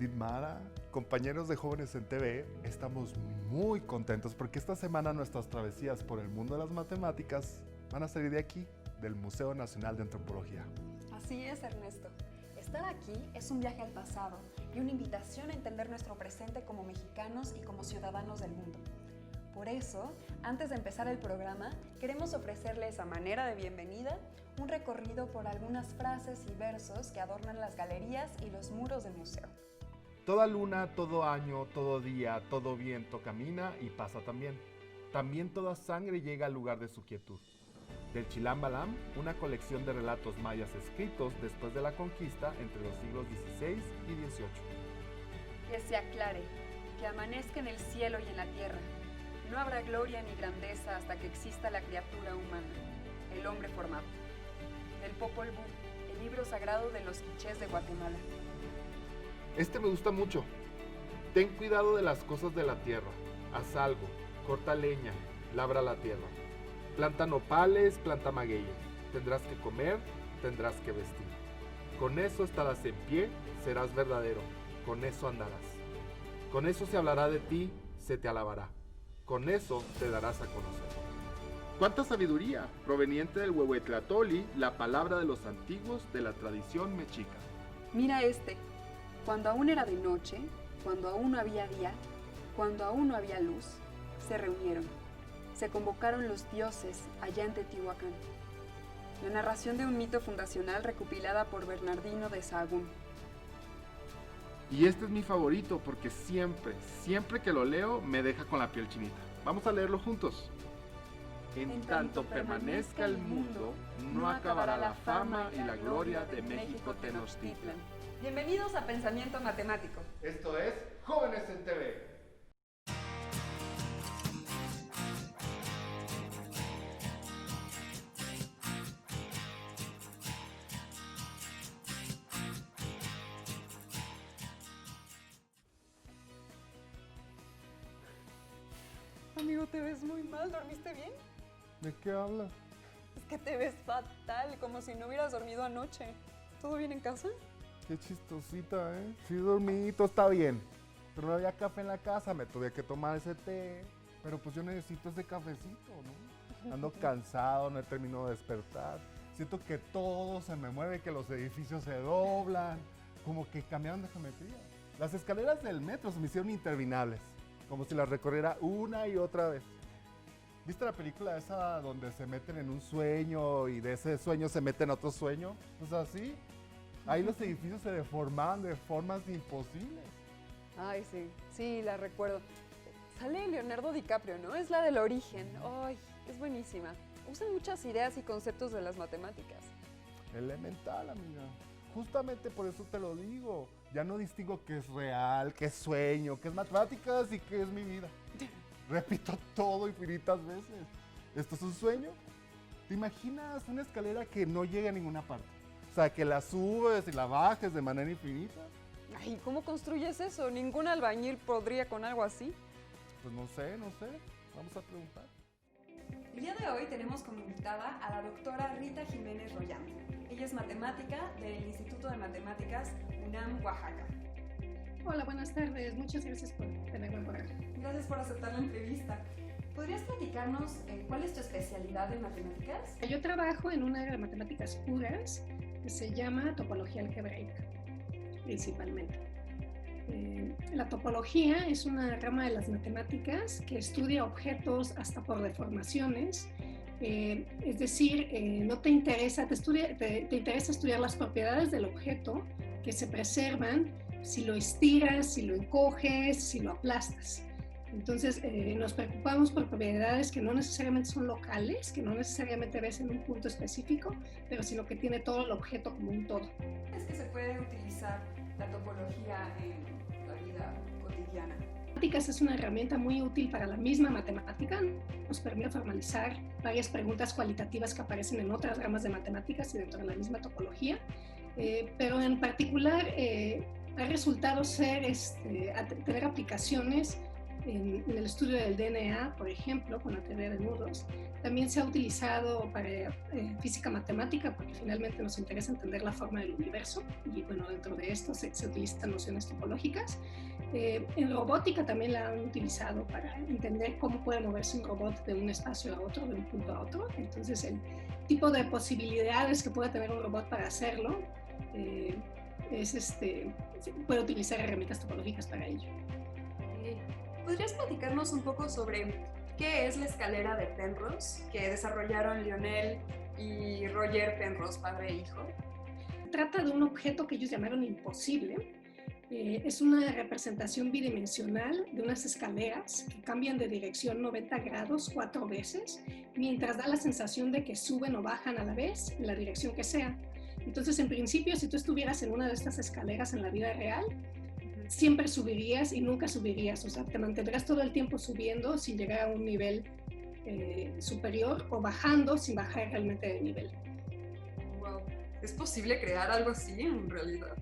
Ditmara, compañeros de Jóvenes en TV, estamos muy contentos porque esta semana nuestras travesías por el mundo de las matemáticas van a salir de aquí, del Museo Nacional de Antropología. Así es, Ernesto. Estar aquí es un viaje al pasado y una invitación a entender nuestro presente como mexicanos y como ciudadanos del mundo. Por eso, antes de empezar el programa, queremos ofrecerles a manera de bienvenida un recorrido por algunas frases y versos que adornan las galerías y los muros del museo. Toda luna, todo año, todo día, todo viento camina y pasa también. También toda sangre llega al lugar de su quietud. Del Chilam Balam, una colección de relatos mayas escritos después de la conquista entre los siglos XVI y XVIII. Que se aclare, que amanezca en el cielo y en la tierra. No habrá gloria ni grandeza hasta que exista la criatura humana, el hombre formado. Del Popol Vuh, el libro sagrado de los quichés de Guatemala. Este me gusta mucho. Ten cuidado de las cosas de la tierra. Haz algo, corta leña, labra la tierra. Planta nopales, planta magueyes. Tendrás que comer, tendrás que vestir. Con eso estarás en pie, serás verdadero. Con eso andarás. Con eso se hablará de ti, se te alabará. Con eso te darás a conocer. ¡Cuánta sabiduría! Proveniente del Huehuetlatoli, la palabra de los antiguos de la tradición mexica. Mira este. Cuando aún era de noche, cuando aún no había día, cuando aún no había luz, se reunieron. Se convocaron los dioses allá en Teotihuacán. La narración de un mito fundacional recopilada por Bernardino de Sahagún. Y este es mi favorito porque siempre que lo leo me deja con la piel chinita. Vamos a leerlo juntos. En tanto permanezca el mundo, no acabará la fama y la gloria de México Tenochtitlan. Bienvenidos a Pensamiento Matemático. Esto es Jóvenes en TV. Amigo, te ves muy mal. ¿Dormiste bien? ¿De qué hablas? Es que te ves fatal, como si no hubieras dormido anoche. ¿Todo bien en casa? Qué chistosita, ¿eh? Sí dormí, todo está bien. Pero no había café en la casa, me tuve que tomar ese té. Pero pues yo necesito ese cafecito, ¿no? Ando cansado, no he terminado de despertar. Siento que todo se me mueve, que los edificios se doblan. Como que cambiaron de geometría. Las escaleras del metro se me hicieron interminables. Como si las recorriera una y otra vez. ¿Viste la película esa donde se meten en un sueño y de ese sueño se meten a otro sueño? Pues así. Ahí los edificios se deformaban de formas imposibles. Ay, sí, la recuerdo. Sale Leonardo DiCaprio, ¿no? Es la del origen. Ay, es buenísima. Usan muchas ideas y conceptos de las matemáticas. Elemental, amiga. Justamente por eso te lo digo. Ya no distingo qué es real, qué es sueño, qué es matemáticas y qué es mi vida. Repito todo infinitas veces. ¿Esto es un sueño? ¿Te imaginas una escalera que no llega a ninguna parte? O sea, que la subes y la bajes de manera infinita. Ay, ¿cómo construyes eso? Ningún albañil podría con algo así. Pues no sé. Vamos a preguntar. El día de hoy tenemos como invitada a la doctora Rita Jiménez Royán. Ella es matemática del Instituto de Matemáticas UNAM, Oaxaca. Hola, buenas tardes. Muchas gracias por tenerme por acá. Gracias por aceptar la entrevista. ¿Podrías platicarnos cuál es tu especialidad en matemáticas? Yo trabajo en un área de matemáticas puras que se llama topología algebraica, principalmente. La topología es una rama de las matemáticas que estudia objetos hasta por deformaciones. Es decir, no te interesa, te interesa estudiar las propiedades del objeto que se preservan si lo estiras, si lo encoges, si lo aplastas. Entonces, nos preocupamos por propiedades que no necesariamente son locales, que no necesariamente ves en un punto específico, pero sino que tiene todo el objeto como un todo. ¿Es que se puede utilizar la topología en la vida cotidiana? Matemáticas es una herramienta muy útil para la misma matemática. Nos permite formalizar varias preguntas cualitativas que aparecen en otras ramas de matemáticas y dentro de la misma topología, pero en particular ha resultado tener aplicaciones en el estudio del DNA, por ejemplo, con la teoría de nudos. También se ha utilizado para física matemática, porque finalmente nos interesa entender la forma del universo, y bueno, dentro de esto se utilizan nociones topológicas. En robótica también la han utilizado para entender cómo puede moverse un robot de un espacio a otro, de un punto a otro. Entonces, el tipo de posibilidades que puede tener un robot para hacerlo puede utilizar herramientas topológicas para ello. ¿Podrías platicarnos un poco sobre qué es la escalera de Penrose que desarrollaron Lionel y Roger Penrose, padre e hijo? Trata de un objeto que ellos llamaron imposible. Es una representación bidimensional de unas escaleras que cambian de dirección 90 grados 4 veces, mientras da la sensación de que suben o bajan a la vez en la dirección que sea. Entonces, en principio, si tú estuvieras en una de estas escaleras en la vida real, siempre subirías y nunca subirías, o sea, te mantendrás todo el tiempo subiendo sin llegar a un nivel superior, o bajando sin bajar realmente de nivel. Wow. ¿Es posible crear algo así en realidad?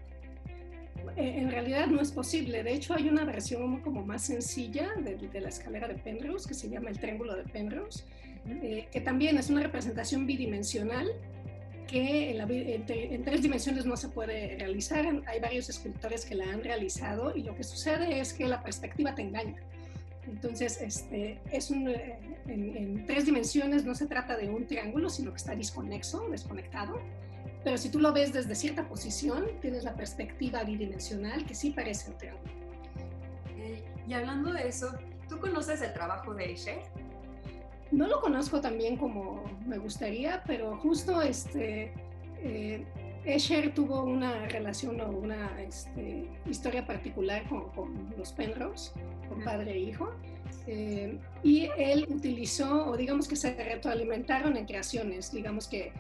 En realidad no es posible. De hecho, hay una versión como más sencilla de la escalera de Penrose que se llama el triángulo de Penrose, que también es una representación bidimensional que en 3 dimensiones no se puede realizar. Hay varios escultores que la han realizado, y lo que sucede es que la perspectiva te engaña. Entonces, en 3 dimensiones no se trata de un triángulo, sino que está desconectado. Pero si tú lo ves desde cierta posición, tienes la perspectiva bidimensional que sí parece un triángulo. Y hablando de eso, ¿tú conoces el trabajo de Escher? No lo conozco tan bien como me gustaría, pero justo Escher tuvo una relación o una historia particular con los Penrose, con padre e hijo, y él utilizó, o digamos que se retroalimentaron en creaciones. Digamos que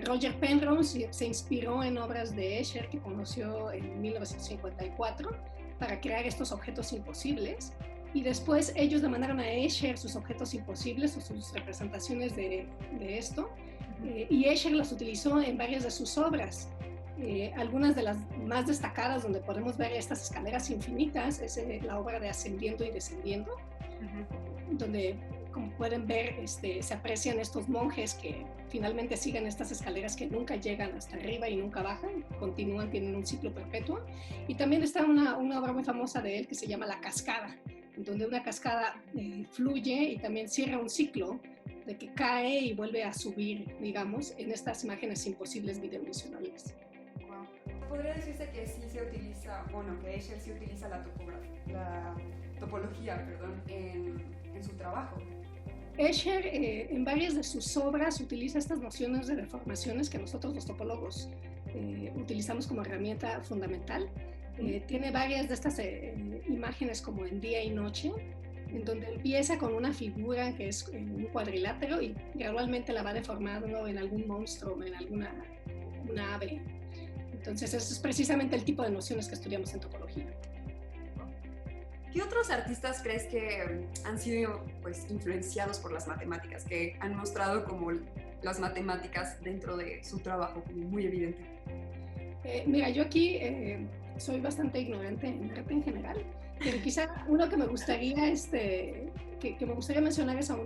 Roger Penrose se inspiró en obras de Escher que conoció en 1954 para crear estos objetos imposibles. Y después ellos le mandaron a Escher sus objetos imposibles o sus representaciones de esto, y Escher las utilizó en varias de sus obras. Algunas de las más destacadas donde podemos ver estas escaleras infinitas es la obra de Ascendiendo y Descendiendo, donde, como pueden ver, se aprecian estos monjes que finalmente siguen estas escaleras que nunca llegan hasta arriba y nunca bajan, continúan, tienen un ciclo perpetuo. Y también está una obra muy famosa de él que se llama La Cascada, donde una cascada fluye y también cierra un ciclo de que cae y vuelve a subir, digamos, en estas imágenes imposibles bidimensionales. Wow. Podría decirse que sí se utiliza, bueno, que Escher sí utiliza la topología, en su trabajo. Escher en varias de sus obras utiliza estas nociones de deformaciones que nosotros los topólogos utilizamos como herramienta fundamental. Tiene varias de estas imágenes como en día y noche, en donde empieza con una figura que es un cuadrilátero y gradualmente la va deformando en algún monstruo, en una ave. Entonces, eso es precisamente el tipo de nociones que estudiamos en topología. ¿Qué otros artistas crees que han sido influenciados por las matemáticas, que han mostrado como las matemáticas dentro de su trabajo como muy evidente? Mira, yo aquí soy bastante ignorante en arte en general, pero quizá uno que me gustaría, que me gustaría mencionar es a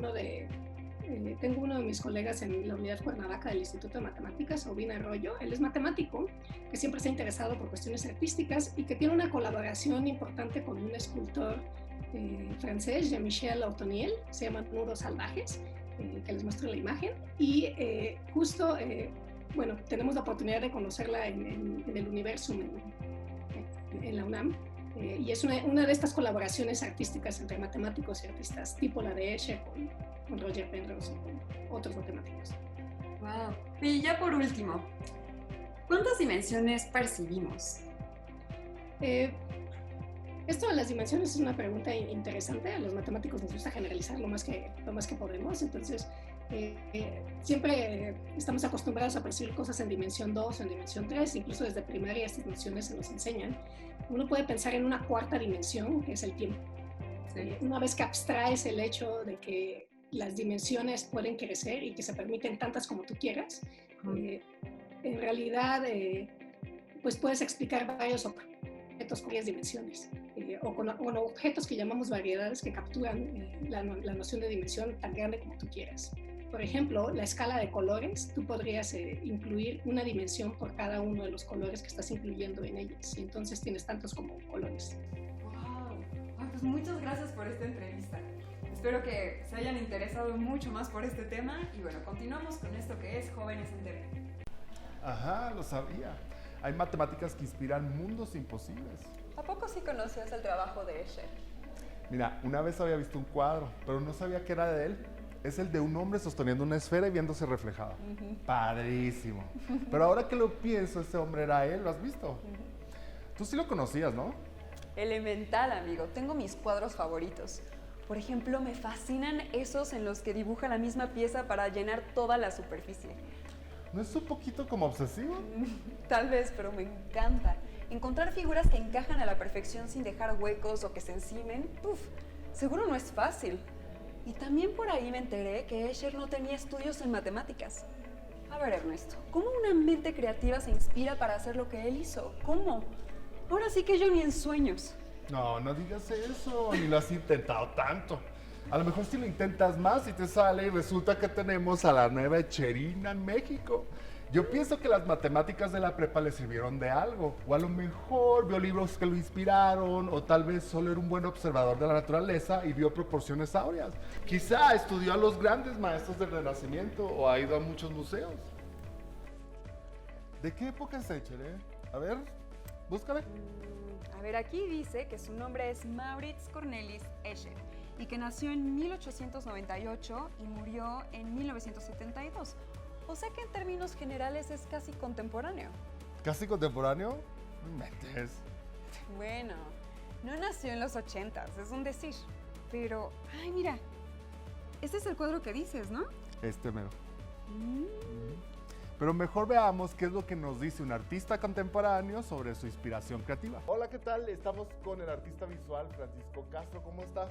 tengo uno de mis colegas en la Unidad Cuernavaca del Instituto de Matemáticas, Aubin Arroyo. Él es matemático, que siempre se ha interesado por cuestiones artísticas y que tiene una colaboración importante con un escultor francés, Jean-Michel Outoniel, se llama Nudos Salvajes, que les muestro la imagen. Y justo, bueno, tenemos la oportunidad de conocerla en el Universum, en la UNAM. Y es una de estas colaboraciones artísticas entre matemáticos y artistas, tipo la de Escher con Roger Penrose y con otros matemáticos. Wow. Y ya por último, ¿cuántas dimensiones percibimos? Esto de las dimensiones es una pregunta interesante. A los matemáticos nos gusta generalizar lo más que podemos. Entonces, siempre estamos acostumbrados a percibir cosas en dimensión 2 o en dimensión 3. Incluso desde primaria estas nociones se nos enseñan. Uno puede pensar en una cuarta dimensión, que es el tiempo. Sí. Una vez que abstraes el hecho de que las dimensiones pueden crecer y que se permiten tantas como tú quieras, en realidad pues puedes explicar varios objetos con varias dimensiones, o con objetos que llamamos variedades que capturan la noción de dimensión tan grande como tú quieras. Por ejemplo, la escala de colores, tú podrías incluir una dimensión por cada uno de los colores que estás incluyendo en ellas, y entonces tienes tantos como colores. ¡Wow! Ay, pues muchas gracias por esta entrevista. Espero que se hayan interesado mucho más por este tema y bueno, continuamos con esto que es Jóvenes en TV. Ajá, lo sabía. Hay matemáticas que inspiran mundos imposibles. ¿A poco sí conocías el trabajo de Escher? Mira, una vez había visto un cuadro, pero no sabía que era de él. Es el de un hombre sosteniendo una esfera y viéndose reflejada. Padrísimo. Pero ahora que lo pienso, ese hombre era él, ¿lo has visto? Tú sí lo conocías, ¿no? Elemental, amigo. Tengo mis cuadros favoritos. Por ejemplo, me fascinan esos en los que dibuja la misma pieza para llenar toda la superficie. ¿No es un poquito como obsesivo? Tal vez, pero me encanta. Encontrar figuras que encajan a la perfección sin dejar huecos o que se encimen, seguro no es fácil. Y también por ahí me enteré que Escher no tenía estudios en matemáticas. A ver, Ernesto, ¿cómo una mente creativa se inspira para hacer lo que él hizo? ¿Cómo? Ahora sí que yo ni en sueños. No, no digas eso, ni lo has intentado tanto. A lo mejor si lo intentas más y te sale y resulta que tenemos a la nueva Escherina en México. Yo pienso que las matemáticas de la prepa le sirvieron de algo, o a lo mejor vio libros que lo inspiraron, o tal vez solo era un buen observador de la naturaleza y vio proporciones áureas. Quizá estudió a los grandes maestros del Renacimiento o ha ido a muchos museos. ¿De qué época es Escher, A ver, búscale. A ver, aquí dice que su nombre es Maurits Cornelis Escher y que nació en 1898 y murió en 1972. O sea que en términos generales es casi contemporáneo. ¿Casi contemporáneo? No inventes. Bueno, no nació en los 80s, es un decir. Pero, ay, mira, este es el cuadro que dices, ¿no? Este mero. Pero mejor veamos qué es lo que nos dice un artista contemporáneo sobre su inspiración creativa. Hola, ¿qué tal? Estamos con el artista visual Francisco Castro. ¿Cómo está?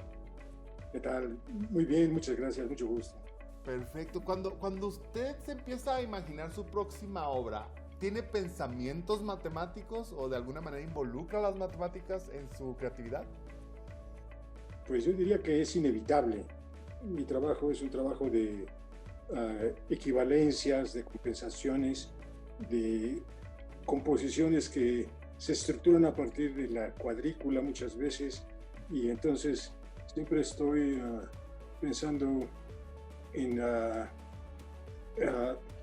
¿Qué tal? Muy bien, muchas gracias, mucho gusto. Perfecto. Cuando usted se empieza a imaginar su próxima obra, ¿tiene pensamientos matemáticos o de alguna manera involucra las matemáticas en su creatividad? Pues yo diría que es inevitable. Mi trabajo es un trabajo de equivalencias, de compensaciones, de composiciones que se estructuran a partir de la cuadrícula muchas veces, y entonces siempre estoy pensando en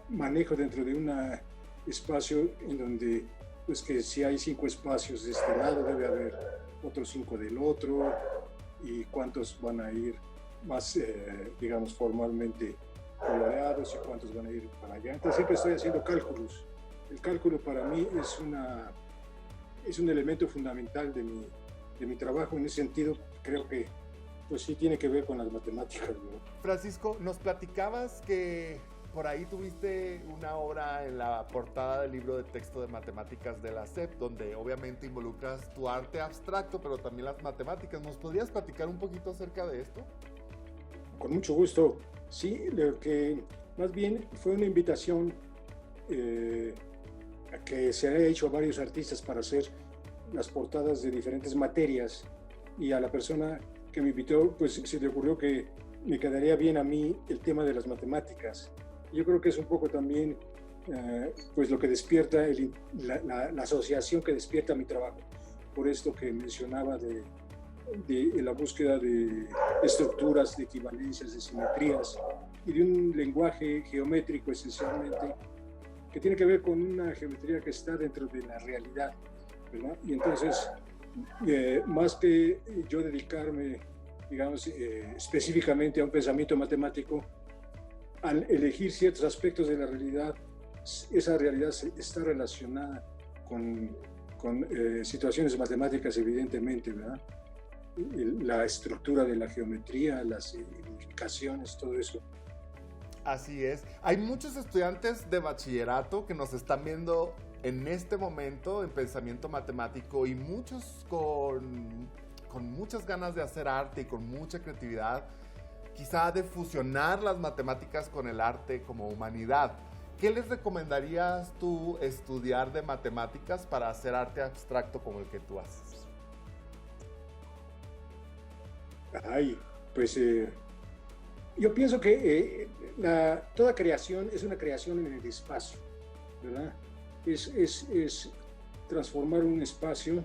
manejo dentro de un espacio en donde, pues, que si hay 5 espacios de este lado, debe haber otros 5 del otro, y cuántos van a ir más, digamos, formalmente coloreados y cuántos van a ir para allá. Entonces siempre estoy haciendo cálculos. El cálculo para mí es un elemento fundamental de mi trabajo. En ese sentido, creo que pues sí tiene que ver con las matemáticas, ¿no? Francisco, nos platicabas que por ahí tuviste una obra en la portada del libro de texto de matemáticas de la SEP, donde obviamente involucras tu arte abstracto, pero también las matemáticas. ¿Nos podrías platicar un poquito acerca de esto? Con mucho gusto. Sí, lo que más bien fue una invitación a que se haya hecho a varios artistas para hacer las portadas de diferentes materias, y a la persona que me invitó, pues se le ocurrió que me quedaría bien a mí el tema de las matemáticas. Yo creo que es un poco también pues lo que despierta la asociación que despierta mi trabajo, por esto que mencionaba de la búsqueda de estructuras, de equivalencias, de simetrías y de un lenguaje geométrico esencialmente que tiene que ver con una geometría que está dentro de la realidad, ¿verdad? Y entonces, más que yo dedicarme, digamos, específicamente a un pensamiento matemático, al elegir ciertos aspectos de la realidad, esa realidad está relacionada con situaciones matemáticas, evidentemente, ¿verdad? La estructura de la geometría, las unificaciones, todo eso. Así es. Hay muchos estudiantes de bachillerato que nos están viendo en este momento en pensamiento matemático, y muchos con muchas ganas de hacer arte y con mucha creatividad, quizá de fusionar las matemáticas con el arte como humanidad. ¿Qué les recomendarías tú estudiar de matemáticas para hacer arte abstracto como el que tú haces? Ay, pues yo pienso que toda creación es una creación en el espacio, ¿verdad? Es transformar un espacio,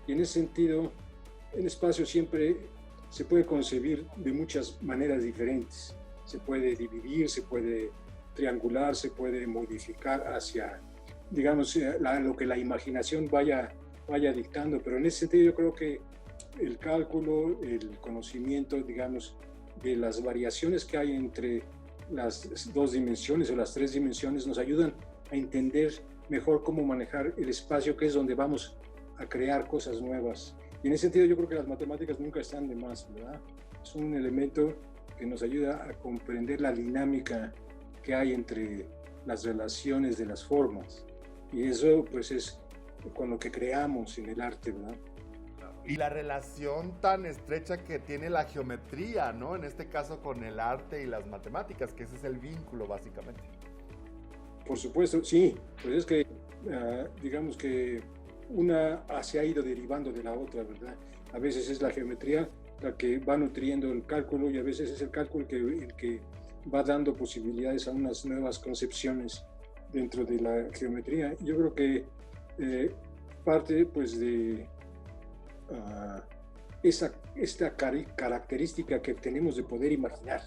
y en ese sentido, el espacio siempre se puede concebir de muchas maneras diferentes. Se puede dividir, se puede triangular, se puede modificar hacia, digamos, lo que la imaginación vaya dictando, pero en ese sentido yo creo que el cálculo, el conocimiento, digamos, de las variaciones que hay entre las 2 dimensiones o las 3 dimensiones nos ayudan a entender mejor cómo manejar el espacio, que es donde vamos a crear cosas nuevas. Y en ese sentido yo creo que las matemáticas nunca están de más, ¿verdad? Es un elemento que nos ayuda a comprender la dinámica que hay entre las relaciones de las formas. Y eso pues es con lo que creamos en el arte, ¿verdad? Y la relación tan estrecha que tiene la geometría, ¿no? En este caso con el arte y las matemáticas, que ese es el vínculo básicamente. Por supuesto, sí. Pues es que, digamos que una se ha ido derivando de la otra, ¿verdad? A veces es la geometría la que va nutriendo el cálculo y a veces es el cálculo el que va dando posibilidades a unas nuevas concepciones dentro de la geometría. Yo creo que parte pues de esta característica que tenemos de poder imaginar.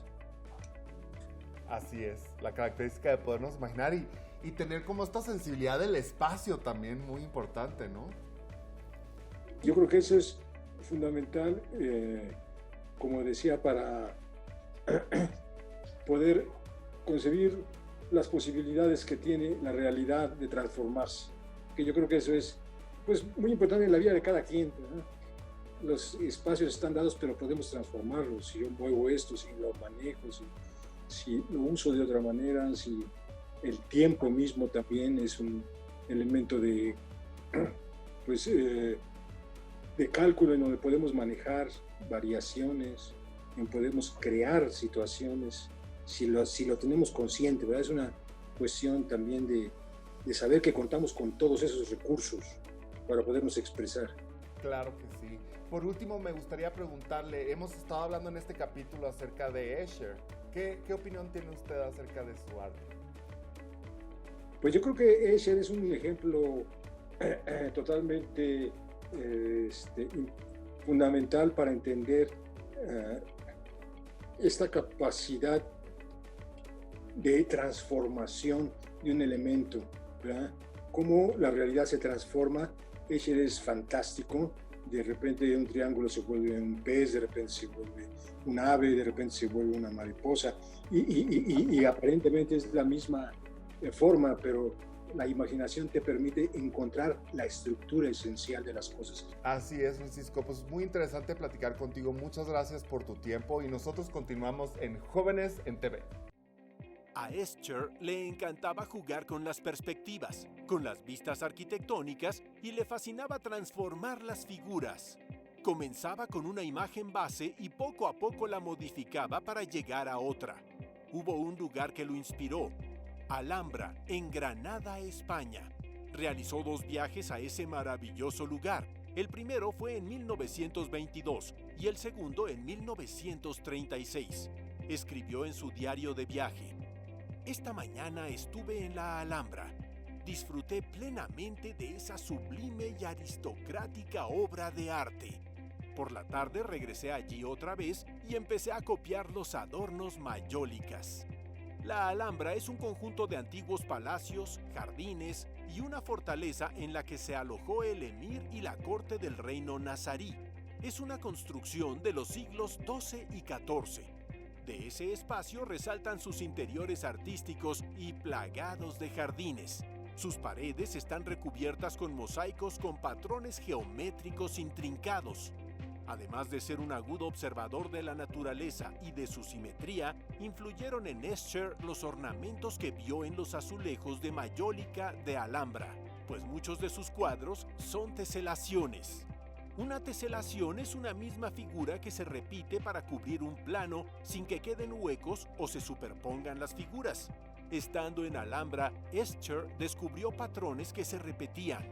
Así es, la característica de podernos imaginar y tener como esta sensibilidad del espacio también muy importante, ¿no? Yo creo que eso es fundamental, como decía, para poder concebir las posibilidades que tiene la realidad de transformarse. Que yo creo que eso es pues, muy importante en la vida de cada quien, ¿verdad? Los espacios están dados, pero podemos transformarlos. Si yo muevo esto, si lo manejo, si lo uso de otra manera, si el tiempo mismo también es un elemento de, pues, de cálculo en donde podemos manejar variaciones, en podemos crear situaciones, si lo tenemos consciente, ¿verdad? Es una cuestión también de saber que contamos con todos esos recursos para podernos expresar. Claro que sí. Por último, me gustaría preguntarle, hemos estado hablando en este capítulo acerca de Escher. ¿Qué opinión tiene usted acerca de su arte? Pues yo creo que Escher es un ejemplo totalmente fundamental para entender esta capacidad de transformación de un elemento, ¿verdad? Cómo la realidad se transforma. Escher es fantástico. De repente un triángulo se vuelve un pez, de repente se vuelve un ave, de repente se vuelve una mariposa y aparentemente es la misma forma, pero la imaginación te permite encontrar la estructura esencial de las cosas. Así es, Francisco, pues muy interesante platicar contigo. Muchas gracias por tu tiempo y nosotros continuamos en Jóvenes en TV. A Escher le encantaba jugar con las perspectivas, con las vistas arquitectónicas y le fascinaba transformar las figuras. Comenzaba con una imagen base y poco a poco la modificaba para llegar a otra. Hubo un lugar que lo inspiró: Alhambra, en Granada, España. Realizó 2 viajes a ese maravilloso lugar. El primero fue en 1922 y el segundo en 1936. Escribió en su diario de viaje: esta mañana estuve en la Alhambra. Disfruté plenamente de esa sublime y aristocrática obra de arte. Por la tarde regresé allí otra vez y empecé a copiar los adornos mayólicas. La Alhambra es un conjunto de antiguos palacios, jardines y una fortaleza en la que se alojó el emir y la corte del reino nazarí. Es una construcción de los siglos XII y XIV. De ese espacio resaltan sus interiores artísticos y plagados de jardines. Sus paredes están recubiertas con mosaicos con patrones geométricos intrincados. Además de ser un agudo observador de la naturaleza y de su simetría, influyeron en Escher los ornamentos que vio en los azulejos de mayólica de Alhambra, pues muchos de sus cuadros son teselaciones. Una teselación es una misma figura que se repite para cubrir un plano sin que queden huecos o se superpongan las figuras. Estando en Alhambra, Escher descubrió patrones que se repetían.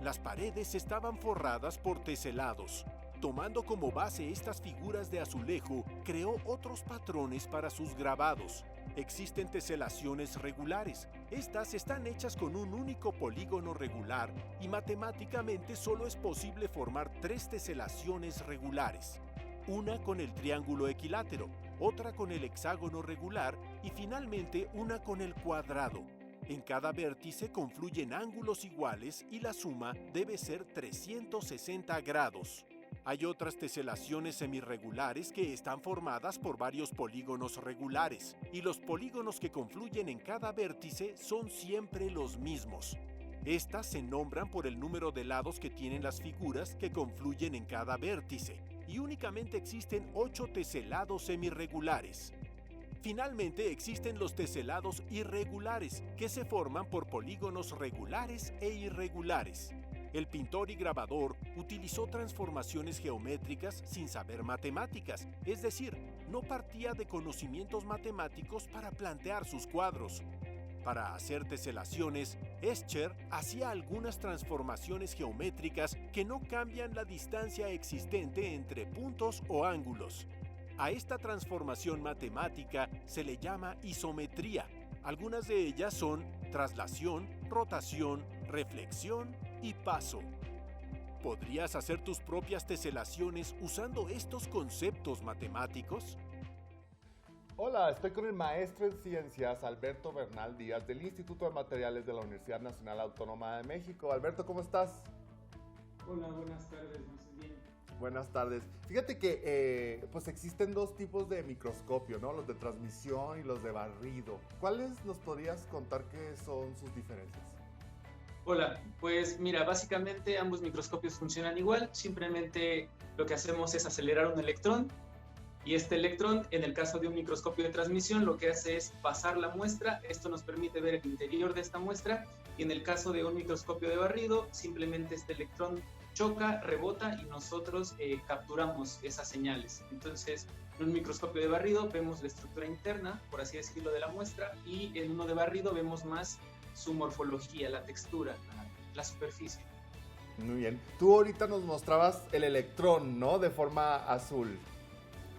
Las paredes estaban forradas por teselados. Tomando como base estas figuras de azulejo, creó otros patrones para sus grabados. Existen teselaciones regulares. Estas están hechas con un único polígono regular y matemáticamente solo es posible formar 3 teselaciones regulares. Una con el triángulo equilátero, otra con el hexágono regular y finalmente una con el cuadrado. En cada vértice confluyen ángulos iguales y la suma debe ser 360 grados. Hay otras teselaciones semirregulares que están formadas por varios polígonos regulares, y los polígonos que confluyen en cada vértice son siempre los mismos. Estas se nombran por el número de lados que tienen las figuras que confluyen en cada vértice, y únicamente existen 8 teselados semirregulares. Finalmente existen los teselados irregulares, que se forman por polígonos regulares e irregulares. El pintor y grabador utilizó transformaciones geométricas sin saber matemáticas, es decir, no partía de conocimientos matemáticos para plantear sus cuadros. Para hacer teselaciones, Escher hacía algunas transformaciones geométricas que no cambian la distancia existente entre puntos o ángulos. A esta transformación matemática se le llama isometría. Algunas de ellas son traslación, rotación, reflexión y paso. ¿Podrías hacer tus propias teselaciones usando estos conceptos matemáticos? Hola, estoy con el maestro en ciencias Alberto Bernal Díaz del Instituto de Materiales de la Universidad Nacional Autónoma de México. Alberto, ¿cómo estás? Hola, buenas tardes, muy bien. Buenas tardes. Fíjate que pues existen 2 tipos de microscopio, ¿no? Los de transmisión y los de barrido. ¿Cuáles nos podrías contar qué son sus diferencias? Hola, pues mira, básicamente ambos microscopios funcionan igual, simplemente lo que hacemos es acelerar un electrón y este electrón, en el caso de un microscopio de transmisión, lo que hace es pasar la muestra, esto nos permite ver el interior de esta muestra y en el caso de un microscopio de barrido, simplemente este electrón choca, rebota y nosotros capturamos esas señales. Entonces, en un microscopio de barrido vemos la estructura interna, por así decirlo, de la muestra y en uno de barrido vemos más su morfología, la textura, la superficie. Muy bien. Tú ahorita nos mostrabas el electrón, ¿no? De forma azul.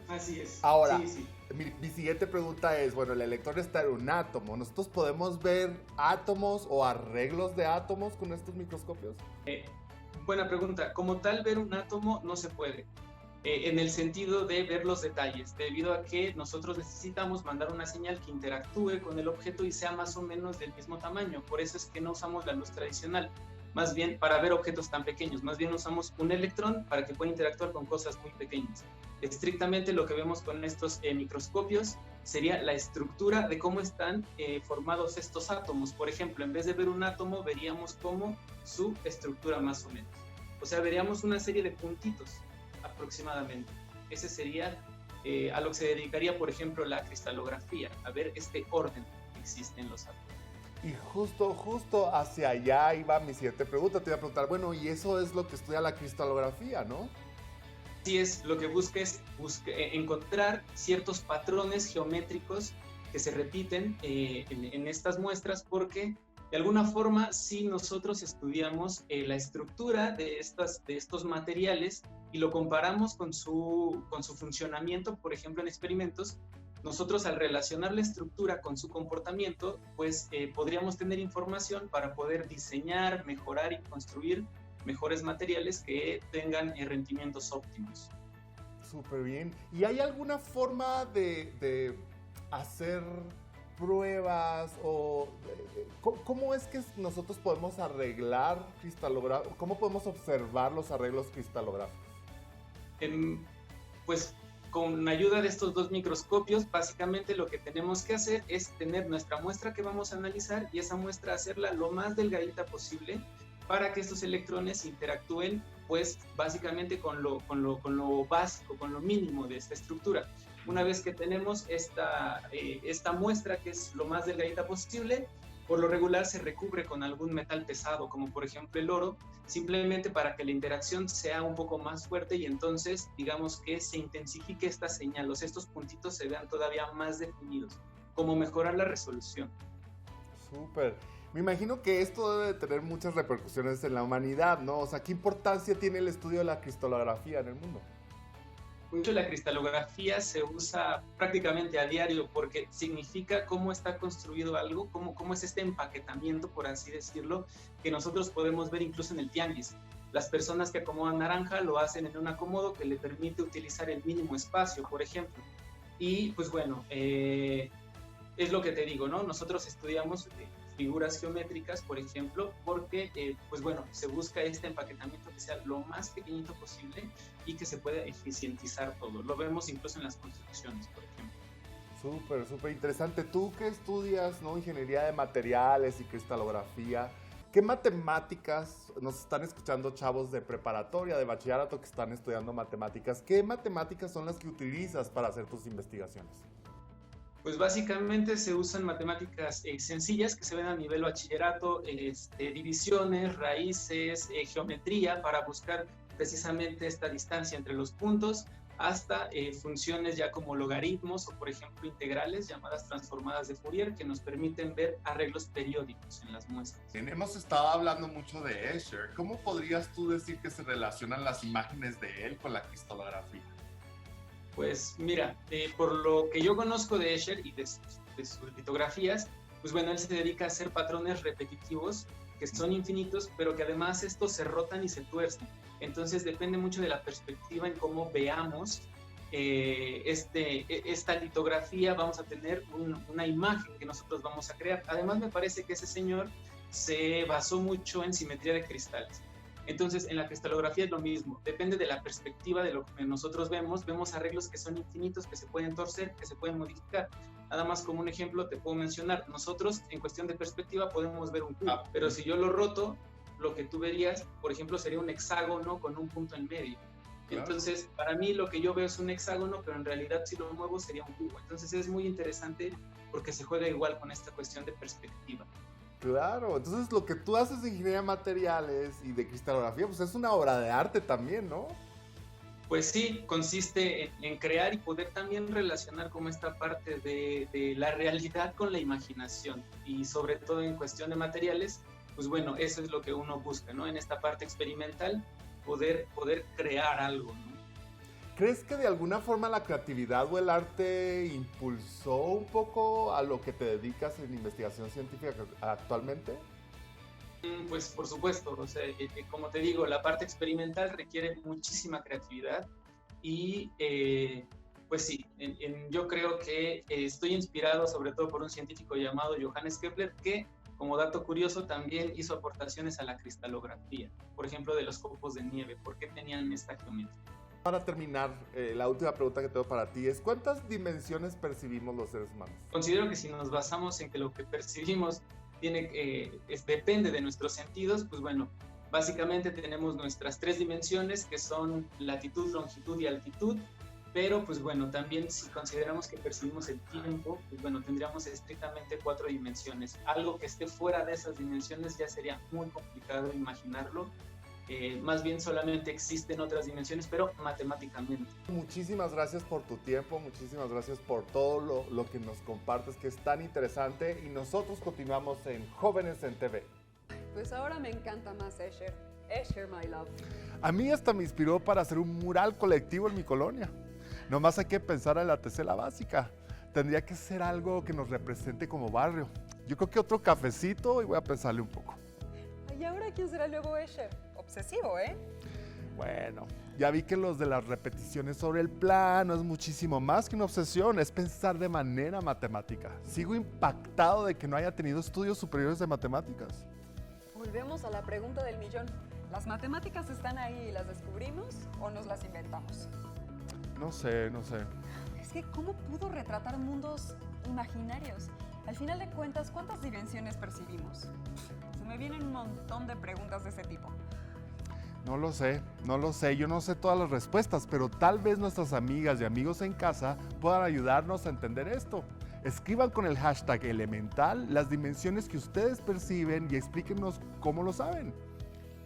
Así es. Ahora, sí. mi siguiente pregunta es, bueno, el electrón está en un átomo. ¿Nosotros podemos ver átomos o arreglos de átomos con estos microscopios? Buena pregunta. Como tal, ver un átomo no se puede. En el sentido de ver los detalles, debido a que nosotros necesitamos mandar una señal que interactúe con el objeto y sea más o menos del mismo tamaño. Por eso es que no usamos la luz tradicional, más bien para ver objetos tan pequeños. Más bien usamos un electrón para que pueda interactuar con cosas muy pequeñas. Estrictamente lo que vemos con estos microscopios sería la estructura de cómo están formados estos átomos. Por ejemplo, en vez de ver un átomo, veríamos como su estructura más o menos. O sea, veríamos una serie de puntitos aproximadamente. Ese sería a lo que se dedicaría, por ejemplo, la cristalografía, a ver este orden que existe en los átomos. Y justo hacia allá iba mi siguiente pregunta. Te iba a preguntar, bueno, y eso es lo que estudia la cristalografía, ¿no? Sí, es lo que busca es encontrar ciertos patrones geométricos que se repiten en estas muestras, porque de alguna forma, si nosotros estudiamos la estructura de estos materiales y lo comparamos con su funcionamiento, por ejemplo, en experimentos, nosotros al relacionar la estructura con su comportamiento, pues podríamos tener información para poder diseñar, mejorar y construir mejores materiales que tengan rendimientos óptimos. Súper bien. ¿Y hay alguna forma de hacer pruebas o cómo es que nosotros podemos arreglar cristalográficos? ¿Cómo podemos observar los arreglos cristalográficos? Pues con ayuda de estos 2 microscopios, básicamente lo que tenemos que hacer es tener nuestra muestra que vamos a analizar y esa muestra hacerla lo más delgadita posible para que estos electrones interactúen, pues básicamente con lo básico, con lo mínimo de esta estructura. Una vez que tenemos esta muestra que es lo más delgadita posible, por lo regular se recubre con algún metal pesado, como por ejemplo el oro, simplemente para que la interacción sea un poco más fuerte y entonces digamos que se intensifique esta señal, estos puntitos se vean todavía más definidos, como mejorar la resolución. Súper. Me imagino que esto debe de tener muchas repercusiones en la humanidad, ¿no? O sea, ¿qué importancia tiene el estudio de la cristalografía en el mundo? Mucho la cristalografía se usa prácticamente a diario porque significa cómo está construido algo, cómo es este empaquetamiento, por así decirlo, que nosotros podemos ver incluso en el tianguis. Las personas que acomodan naranja lo hacen en un acomodo que le permite utilizar el mínimo espacio, por ejemplo. Y pues bueno, es lo que te digo, ¿no? Nosotros estudiamos figuras geométricas, por ejemplo, porque, pues bueno, se busca este empaquetamiento que sea lo más pequeñito posible y que se pueda eficientizar todo. Lo vemos incluso en las construcciones, por ejemplo. Súper interesante. Tú que estudias, ¿no? Ingeniería de materiales y cristalografía, ¿qué matemáticas nos están escuchando chavos de preparatoria, de bachillerato que están estudiando matemáticas? ¿Qué matemáticas son las que utilizas para hacer tus investigaciones? Pues básicamente se usan matemáticas sencillas que se ven a nivel bachillerato, divisiones, raíces, geometría para buscar precisamente esta distancia entre los puntos, hasta funciones ya como logaritmos o por ejemplo integrales llamadas transformadas de Fourier que nos permiten ver arreglos periódicos en las muestras. Hemos estado hablando mucho de Escher. ¿Cómo podrías tú decir que se relacionan las imágenes de él con la cristalografía? Pues mira, por lo que yo conozco de Escher y de sus litografías, pues bueno, él se dedica a hacer patrones repetitivos que son infinitos, pero que además estos se rotan y se tuercen. Entonces depende mucho de la perspectiva en cómo veamos esta litografía, vamos a tener una imagen que nosotros vamos a crear. Además me parece que ese señor se basó mucho en simetría de cristales. Entonces, en la cristalografía es lo mismo, depende de la perspectiva de lo que nosotros vemos arreglos que son infinitos, que se pueden torcer, que se pueden modificar. Nada más como un ejemplo te puedo mencionar, nosotros en cuestión de perspectiva podemos ver un cubo, pero si yo lo roto, lo que tú verías, por ejemplo, sería un hexágono con un punto en medio. Claro. Entonces, para mí lo que yo veo es un hexágono, pero en realidad si lo muevo sería un cubo. Entonces es muy interesante porque se juega igual con esta cuestión de perspectiva. Claro, entonces lo que tú haces de ingeniería de materiales y de cristalografía, pues es una obra de arte también, ¿no? Pues sí, consiste en crear y poder también relacionar como esta parte de la realidad con la imaginación y sobre todo en cuestión de materiales, pues bueno, eso es lo que uno busca, ¿no? En esta parte experimental, poder crear algo, ¿no? ¿Crees que de alguna forma la creatividad o el arte impulsó un poco a lo que te dedicas en investigación científica actualmente? Pues por supuesto, o sea, como te digo, la parte experimental requiere muchísima creatividad y pues sí, yo creo que estoy inspirado sobre todo por un científico llamado Johannes Kepler que, como dato curioso, también hizo aportaciones a la cristalografía, por ejemplo, de los copos de nieve, ¿por qué tenían esta geometría? Para terminar, la última pregunta que tengo para ti es ¿cuántas dimensiones percibimos los seres humanos? Considero que si nos basamos en que lo que percibimos depende de nuestros sentidos, pues bueno, básicamente tenemos nuestras 3 dimensiones que son latitud, longitud y altitud, pero pues bueno, también si consideramos que percibimos el tiempo, pues bueno, tendríamos estrictamente 4 dimensiones. Algo que esté fuera de esas dimensiones ya sería muy complicado imaginarlo. Más bien solamente existen otras dimensiones, pero matemáticamente. Muchísimas gracias por tu tiempo, muchísimas gracias por todo lo que nos compartes, que es tan interesante, y nosotros continuamos en Jóvenes en TV. Pues ahora me encanta más Escher. Escher, my love. A mí hasta me inspiró para hacer un mural colectivo en mi colonia. Nomás hay que pensar en la tesela básica. Tendría que ser algo que nos represente como barrio. Yo creo que otro cafecito y voy a pensarle un poco. ¿Y ahora quién será el nuevo Escher? Obsesivo, ¿eh? Bueno, ya vi que los de las repeticiones sobre el plano es muchísimo más que una obsesión, es pensar de manera matemática. Sigo impactado de que no haya tenido estudios superiores de matemáticas. Volvemos a la pregunta del millón. ¿Las matemáticas están ahí y las descubrimos o nos las inventamos? No sé. Es que ¿cómo pudo retratar mundos imaginarios? Al final de cuentas, ¿cuántas dimensiones percibimos? Se me vienen un montón de preguntas de ese tipo. No lo sé, yo no sé todas las respuestas, pero tal vez nuestras amigas y amigos en casa puedan ayudarnos a entender esto. Escriban con el hashtag elemental las dimensiones que ustedes perciben y explíquenos cómo lo saben.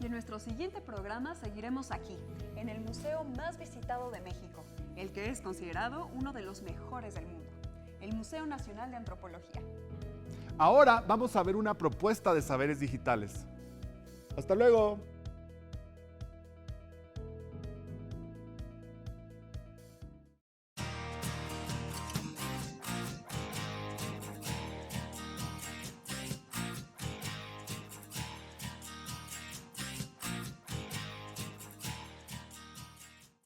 Y en nuestro siguiente programa seguiremos aquí, en el museo más visitado de México, el que es considerado uno de los mejores del mundo, el Museo Nacional de Antropología. Ahora vamos a ver una propuesta de saberes digitales. ¡Hasta luego!